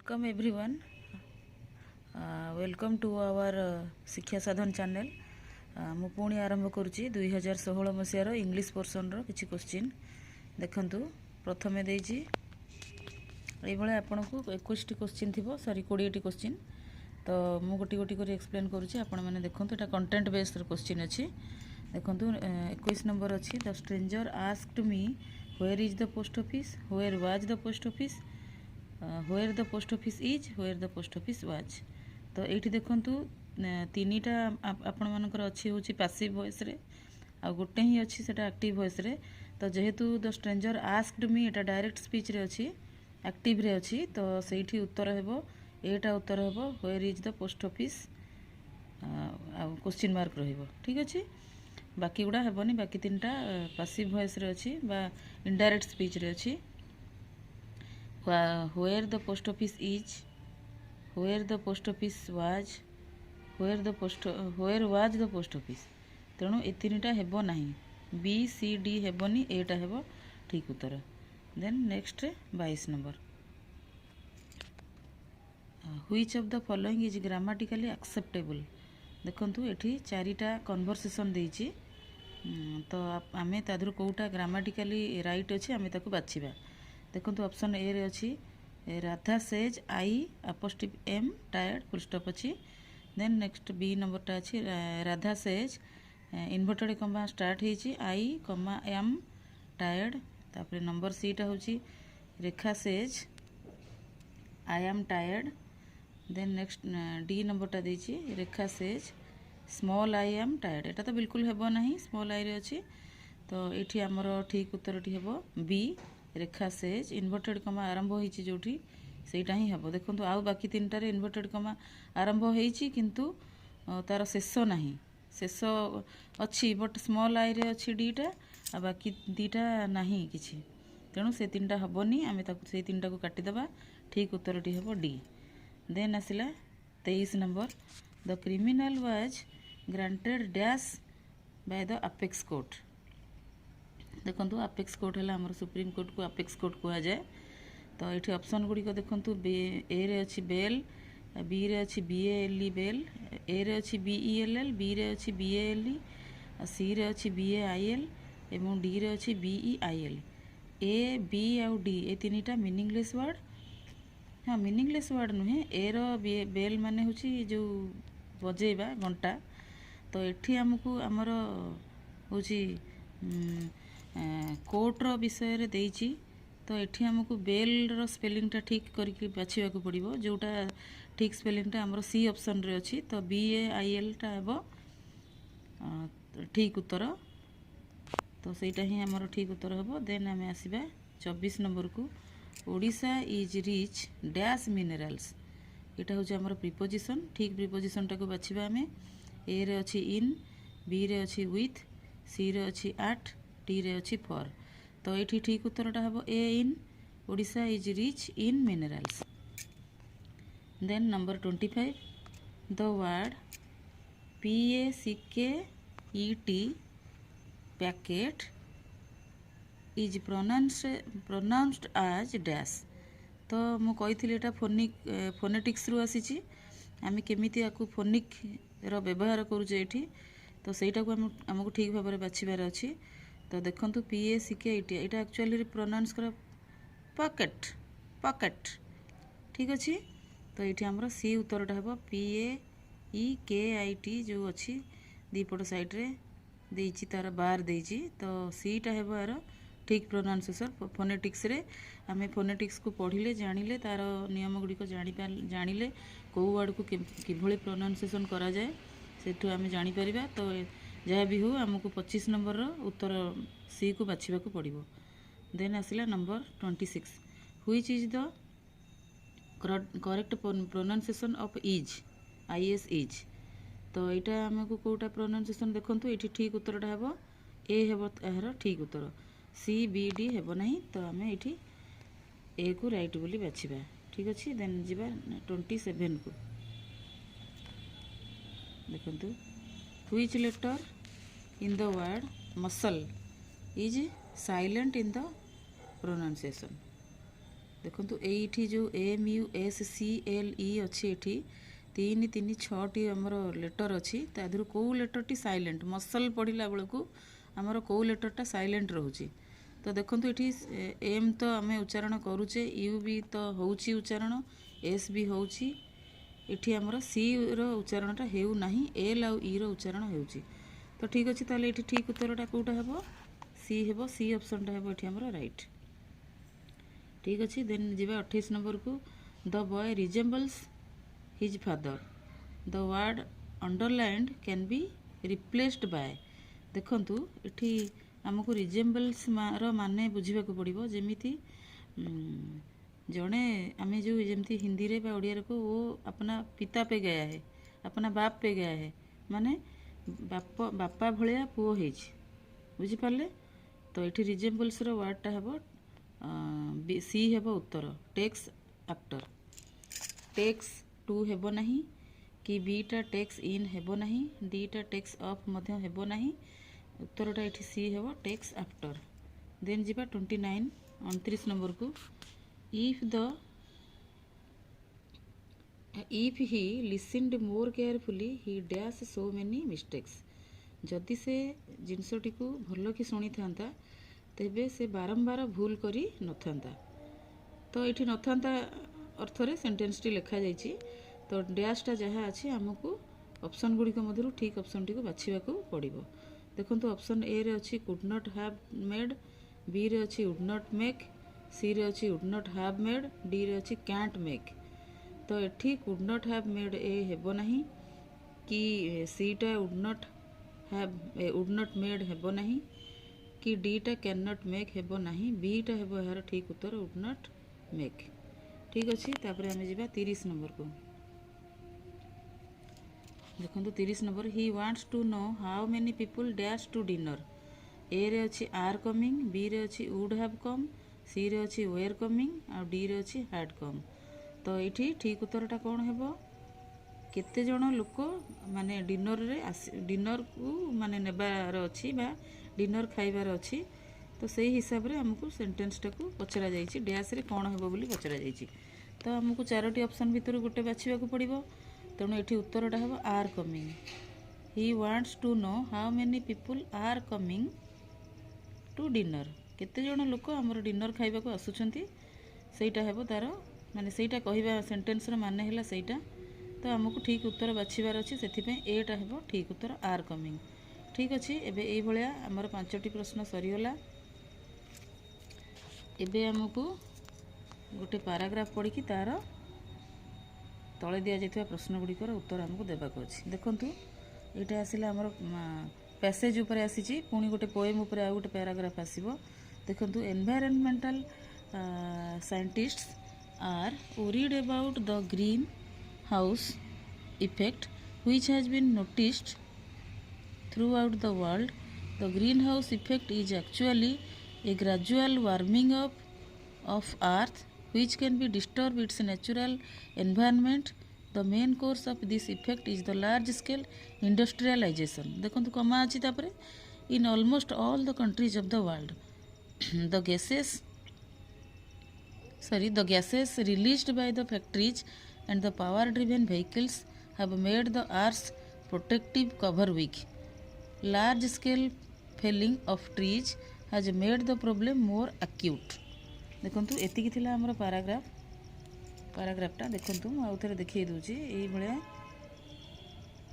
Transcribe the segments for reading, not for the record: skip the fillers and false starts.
Welcome everyone welcome to our Shiksha Sadhan channel मु पुणी आरंभ करुच्ची 2016 मसीहार इंग्लिश पोर्सन किसी क्वेश्चन देखंतु प्रथमे देइछि एभले आपन को 21 क्वेश्चन थिबो सॉरी 20 टी क्वेश्चन तो मु गोटी गोटी करी एक्सप्लेन करुच्ची आपण माने देखंतु एटा कंटेंट बेस्ड क्वेश्चन अछि देखंतु 21 नंबर अछि the stranger asked me where is the post office where was the post office where the post office is where the post office was तो ये देखु तीनटा आपण मानकर अच्छी हूँ पैसिव वॉइस रे आ गोटे ही अच्छी सेटा एक्टिव वॉइस रे तो जेहेतु the stranger asked me Etah direct speech रे अच्छी एक्टिव रे अच्छी तो सेठी उत्तर हेबो एटा उत्तर हेबो where is the post office question mark रहिबो ठीक अछि बाकी गुडा हेबोनी बाकी तीनटा पैसिव वॉइस रे अच्छी बा इनडायरेक्ट स्पीच रे अच्छी where the post office is where the post office was where was the post office तेणु ए तीनटा हेबो नहीं बी सी डी हेबोनी एटा हेबो ठीक उत्तर then next 22 number which of the following is grammatically acceptable देखंतु एठी चारिटा कन्वर्सेशन देइची तो आमे तादर कोउटा ग्रामेटिकली राइट अछि आमे ताको बाछिबा देखो ऑप्शन ए रे अच्छी Radha says I apostrophe M tired full stop अच्छी देन नेक्स्ट बी नंबरटा अच्छी Radha says inverted comma start होती आई कमा एम टायर्ड तापर नंबर सी टा होची Rekha says I M tired then next D नंबरटा देची Rekha says small I M tired एटा तो बिल्कुल हेबो नहीं स्मॉल आई रे अच्छी तो ये आमर ठीक उत्तरटी हेबो बी रेखा सेज इन्वर्टेड कमा आरंभ होईची जोठी सेटा ही हबो देखंतु आउ बाकी तीनटा रे इन्वर्टेड कमा आरंभ होईची किंतु तार शेष नाही शेष अछि बट स्मॉल आई रे अछि डीटा आ बाकी दीटा नाही किछि तेणु से तीनटा हबोनी आमे ताकु से तीनटा को काटी दबा ठीक उत्तरटी हबो डी देन आसिला 23 number the criminal was granted dash by the apex court देखो अपेक्स कोर्ट है आम सुप्रीम कोर्ट को अपेक्स कोर्ट कह जाए तो ये ऑप्शन गुड़िक देखो ए रे अच्छी बेल बी रे अच्छी B L E bell A रे अच्छी B E L L B रे अच्छी बी एल ई सी रे अच्छी बी ए आई एल एवं डी रे अच्छी B E I L A B आउ डी ए तीनटा मीनिंगलेस वर्ड हाँ मीनिंगलेस वर्ड नुहे ए रो बेल माने होची जो बजेबा घंटा तो एठी हमकु हमर होची कोर्टर विषय रे देइची तो एठी हमकु बेल रो स्पेलिंग टा ठीक करके बाछिबा को पड़िबो जोटा ठीक स्पेलिंग टा हमरो सी ऑप्शन रे अछि तो बी ए आई एल टा हेबो ठीक उत्तर तो सेटा ही हमरो ठीक उत्तर हेबो देन हमें आसीबा 24 नंबर को Odisha is rich dash minerals एटा होछ हमरो प्रीपोजिशन ठीक प्रीपोजिशन टा को बाछिबा हमें ए रे अछि इन बी रे अछि विथ सी रे अछि एट टी रे अच्छी फॉर तो ये ठीक उत्तरटा हम A in Odisha is rich in minerals then number 25 the word P A C K E T packet is pronounced as dash तो मु कही एटा फोनेटिक्स रु आसी आम केमिति आकु फोनिक रो व्यवहार करूचे एठी तो सेटा को हमको ठीक भाव में बाछिबार अछि तो देखंतु P A C K E Etah actually pronounce कर पॉकेट पॉकेट ठीक अच्छी तो ये हमर सी उत्तरटा हेबो पी ए ई के आई टी जो अच्छी दीपट साइड रे देइची तार बार देइची तो सी टा हेबो यार ठीक प्रोनाउंसिएशन फोनेटिक्स रे आमे फोनेटिक्स को पढ़िले जानिले तार नियम गुडी को जानिले को वर्ड को किभଳି प्रोनाउंसिएशन करा जाए सेठु आमे जानि परिबा तो जहाँ भी हो आमको 25 नंबर उत्तर सी को बाछिबा को पड़िबो देन आसिला number 26 which is the correct pronunciation of is I S is तो यहाँ आमको कोटा प्रोनाउंसिएशन देखंतु एठी ठीक उत्तरटा हेबो ए हेबो एहर ठीक उत्तर सी बी डी हेबो नहीं तो आमे एठी ए को राइट बोली बाछिबा ठीक अछि देन जिबा 27 को देखंतु which letter in the word muscle is silent in the pronunciation देखो ये जो MUSCLE अच्छी ये 3 3 6 आमर लेटर अच्छी तादर कौ लेटरटी साइलेंट मसल पढ़ला बेलू आमर कौ लेटरटा साइलेंट रोचे। तो देखो ये एम तो आम उच्चारण करुचे, यू भी तो होची उच्चारण, एस भी होची, एठी आमर सी रो उच्चारणटा हेउ नाही, एल आउ ई रो उच्चारण हेउची। तो ठीक अच्छे ताले ये ठीक उत्तरटा कौटा हेबो सी हेबो, सी ऑप्शनटा हेबो एठी आमर राइट। ठीक अच्छे देन जीवा 28 नंबर को the boy resembles his father. The word underlined can be replaced by. देखंतु एठी आमको रिजेम्बल्स रो माने बुझिबा को पड़िबो जेमिति जड़े आम जो जमी हिंदी रे ओडिया को वो अपना पिता पे गया है, अपना बाप पे गया है, माने बापा भलिया पुओ है, बुझिपारे। तो ये रिजेम्बल्स रो वर्डटा हेबो सी हेबो उत्तर टेक्स आफ्टर। टेक्स टू हेबो नहीं कि बीटा टेक्स इन हेबो नहीं, डीटा टेक्स ऑफ मध्य हेबो नहीं, उत्तरटा ये सी हेबो टेक्स आफ्टर। देन जीवा 29 29 नंबर को if he listened more carefully he dash so many mistakes। जदि से जिनसटी को भल कि शुणी था तेबे से बारंबार भूल करी नथांता। तो ये नथांता अर्थरे सेंटेंस टी लिखा जाइए। तो डैशटा जहाँ अच्छी आमको ऑप्शन गुड़िक मध्य ठीक ऑप्शन टी को बाछिबा को पड़िबो। देखंतु ऑप्शन ए रे अच्छी could not have made, B रे अच्छी वुड नॉट मेक, सी रे अच्छी would not have made, D रे अच्छी कैंट मेक। तो एठी could not have made A हेबो नहीं कि सी टा वुड नॉट मेड हेबो नहीं कि डी टा कैन नॉट मेक हेबो नहीं, बी टा हेबो यार ठीक उत्तर वुड नॉट मेक। ठीक अच्छे तापर आम जा 30 नंबर को। देखो 30 number he wants to know how many people dash to dinner. A रे अच्छी आर कमिंग, बी रे अच्छी वुड हैव कम, सी रे अच्छी वेयर कमिंग और डी रे अच्छी हैड कम। तो ये ठीक उत्तरटा कौन हेबो केते जण लोक माने डिनर को माने नेबार अच्छी बा डिनर खाइबार अच्छी। तो से हिसाब रे हमको सेंटेंसटा को पचरा जाइए डैश रे कौन हेबो बोली पचरा जाइए। तो हमको 4टी ऑप्शन भितर गोटे बाछिबा को पड़िबो। तेणु ये उत्तरटा हेबो are coming. He wants to know how many people are coming to dinner. केते जण लोक हमर डिनर खाइबा को आसुछंती सेटा हेबो तार माने सेटा कहिबा सेंटेंस रो माने हैला सेटा। तो हमको ठीक उत्तर बाछिबार अछि सेथिपे एटा हेबो ठीक उत्तर आर कमिंग। ठीक अछि एबे एई भलिया हमर 5टी प्रश्न सरीगला। एबे हमको गोटे पैराग्राफ पढ़ी कि तार तले दिया जाइथिबा प्रश्न गुड़िकर उत्तर हमको देबाक अछि। देखंतु एटा आसिला हमर पैसेज ऊपर आसीची पुणी गोटे पोएम ऊपर आ गोटे पैराग्राफ आसीबो। देखंतु environmental scientists are worried about the greenhouse effect which has been noticed throughout the world. The greenhouse effect is actually a gradual warming up of earth which can be disturb its natural environment. The main cause of this effect is the large scale industrialization। देखो कमा अच्छी तापरे in almost all the countries of the world the gases released by the factories and the power driven vehicles have made the earth's protective cover weak. Large scale felling of trees has made the problem more acute। देखंतु एतिकी थिला हमर पैराग्राफटा देखंतु मु आउथरे देखै दोची एई भलिया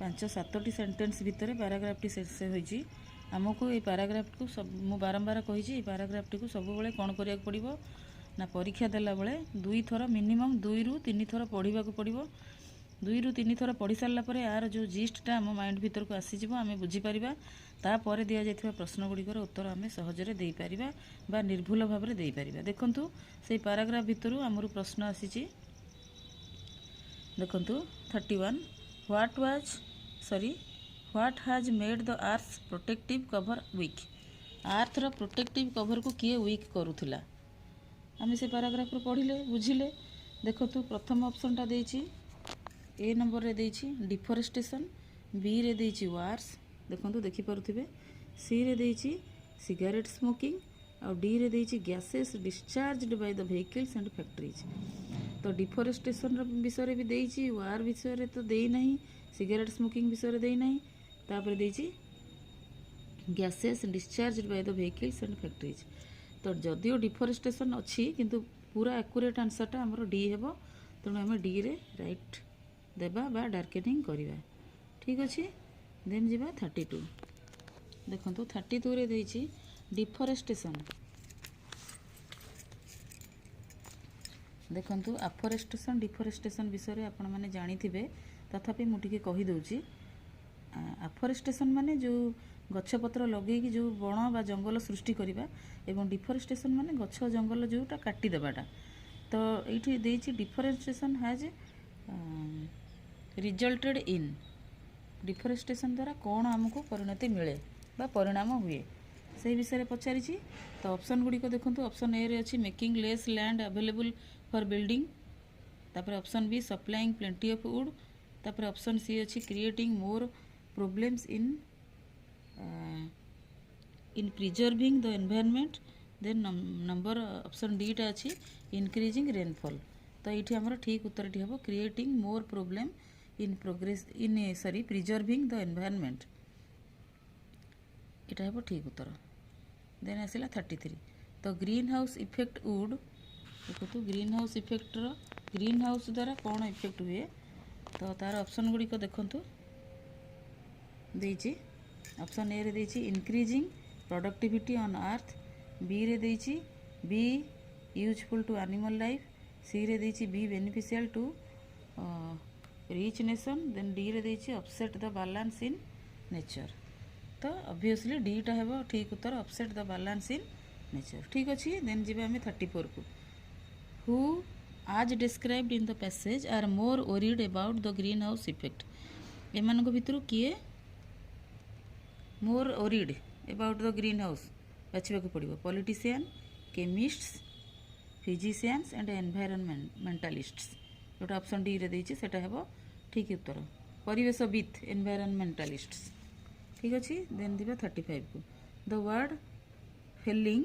5-7टी sentence भितर पैराग्राफटी शेष होईची। हमको ये पैराग्राफ को सब मु बारंबार कही पैराग्राफटी को सब बेले कौन करिया पड़िबो ना परीक्षा देला बेले 2 थर मिनिमम 2 ରୁ 3 थर पढ़ा पड़ो। 2 ରୁ 3 थर पढ़ी सारा पर यार जो जिस्टा आम माइंड भीतर को आसीज आम बुझीपर तापर दि जाइए प्रश्न गुड़िकर उत्तर आम सहजरे देपर बा निर्भुल भाव में देपर। देखंतु से पैराग्राफ भितर आमर प्रश्न आसी देखंतु 31 what has made the earth protective cover weak. Earth protective cover को किए वीक करूला आम से पैराग्राफ पढ़िले बुझिले। देखो तू प्रथम ऑप्शनटा देछि ए नंबर रे देछि डिफोरेस्टेशन, बी रे देछि वार्स देखो देखि पारुथिबे, सी रे देछि सिगारेट स्मोकिंग आउ डी रे देइछि gases discharged by the vehicles and factories. तो डिफोरेस्टेशन विषय भी देइछि, वार विषय तो देई नहीं, सिगरेट स्मोकिंग विषय देई नहीं, तापर देइछि gases discharged by the vehicles and factories. तो जदिओ डिफोरेस्टेशन अच्छी किंतु पूरा एक्यूरेट आंसरटा हमर डी हेबो, तेणु आम डी रे राइट देबा बा डार्केनिंग करिबा। ठीक अछि। देन जिबा 32। देखंतु 32 रे देइछि डिफोरेस्टेशन। देखंतु अफोरेस्टेशन डिफोरेस्टेशन विषय आपण माने जानिथिबे, तथापि मु टिके कहि दउछि। अफोरेस्टेशन माने जो गछपत्र लगेगी जो बण बा जंगल सृष्टि करिबा, एवं डिफोरेस्टेशन माने गछ जंगल जोटा काटी देबाटा। तो एठी देइछि deforestation has resulted in, deforestation द्वारा कौन आमको परिणति मिले बा परिणाम हुए से विषय पचारिछि। तो ऑप्शन गुडी को देखंतु, ऑप्शन ए रे अछि making less land available for building, तापर option B supplying plenty of wood, तापर ऑप्शन सी अछि creating more problems in preserving the environment, then number option D टा अछि इंक्रीजिंग रेनफॉल। तो ये हमर ठीक उत्तर टी हम creating more problem in progress in sorry preserving the environment, यहाँ हम ठीक उत्तर। देन आसला 33। तो ग्रीन हाउस इफेक्ट वुड, देखो तो green house effect green house द्वारा कौन इफेक्ट हुए, तो तार ऑप्शन गुडी को देखंतु देइछि। ऑप्शन ए रे देइछि increasing productivity on earth, B रे देइछि be useful to animal life, C रे देइछि be beneficial to rich nation, then D रे देइछि upset the balance in nature. तो ऑब्वियसली डी टा हेबो ठीक उत्तर, upset the balance in nature. ठीक अछि। देन जिबे हमें 34 को। Who as described in the passage are more worried about the green house effect, एमानक भितरु किए मोर worried about the green house बाछिबाक पड़िबो। Politician, chemists, physicians and environmentalists, जोटा ऑप्शन डी रे देइछि सेटा हेबो ठीक उत्तर, परिवेशविद एनवायरनमेंटलिस्ट्स। ठीक अछि। देन दिबा 35 को। The word failing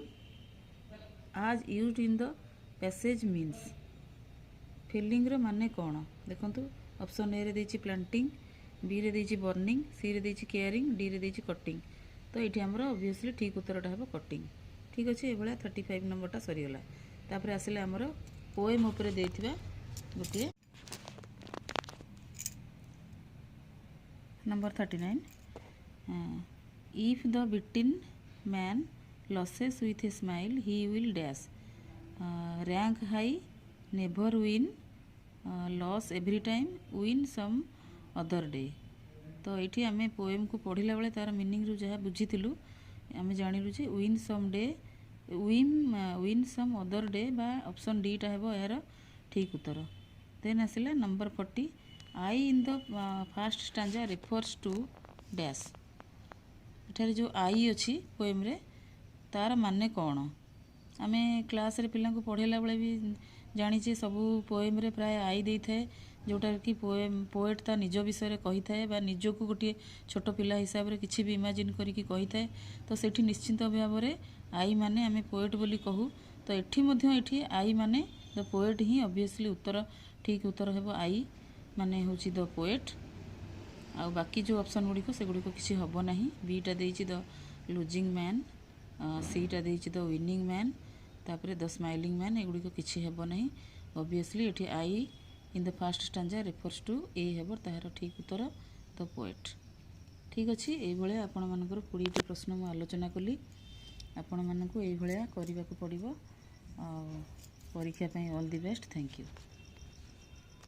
as used in the passage means, failing रो माने कोन देखंतु। ऑप्शन ए रे देइछि प्लांटिंग, बी रे देइछि बर्निंग, सी रे देइछि केयरिंग, डी रे देइछि कटिंग। तो ये हमर ऑब्वियसली ठीक उत्तरटा हेबो कटिंग। ठीक अछि। ए भलिया 35 नंबरटा सरी गला। तापर आसिले हमर पोएम ऊपर देइथिबा गोटे number 39। If the beaten man loses with a smile he will dash, rank high, never win, loss every time, win some other day. तो ये आम पोएम को पढ़ला बेले तार मीनिंग रू जहाँ बुझीलु आम जानिलु जे win some day, win some other day बा ऑप्शन डी टा हेबो यार ठीक उत्तर। देन आसिला number 40। I in the first stanza refers to dash, एठारे जो आई अच्छी पोएम रे तार माने कौन, आम क्लास रे पिला को पढ़ेला बेले भी जानीचे सबू पोएम रे प्राय आई दे थाए, जोटा कि पोएट ता निज विषय कही थाए बा निजको गोटे छोट पिला हिसाब रे किछि भी इमेजिन करिकी कही थाए। तो सेठी निश्चिंत भाव रे आई माने आमे पोएट बोली कहू। तो एठी मध्य एठी आई माने द पोएट ही ऑब्वियसली उत्तर ठीक उत्तर हेबो आई माने होची द पोएट। आ बाकी जो ऑप्शन गुड़ी को सेगुड़ी को किसी हबो नाही। बी टा देइछि द लूजिंग मैन, सी टा देइछि द विनिंग मैन, तापरे द स्माइलिंग मैन, एगुड़ी को किसी हेबो नाही। ऑब्वियसली एठी I in the first stanza refers to A हेबो ताहार ठीक उत्तर द पोएट। ठीक अछि। एई भलिया आपण मानकर 20 प्रश्न मु आलोचना कली। आपण मानकु एई भलिया करिबा को पड़िबो। परीक्षा पई all the best. Thank you.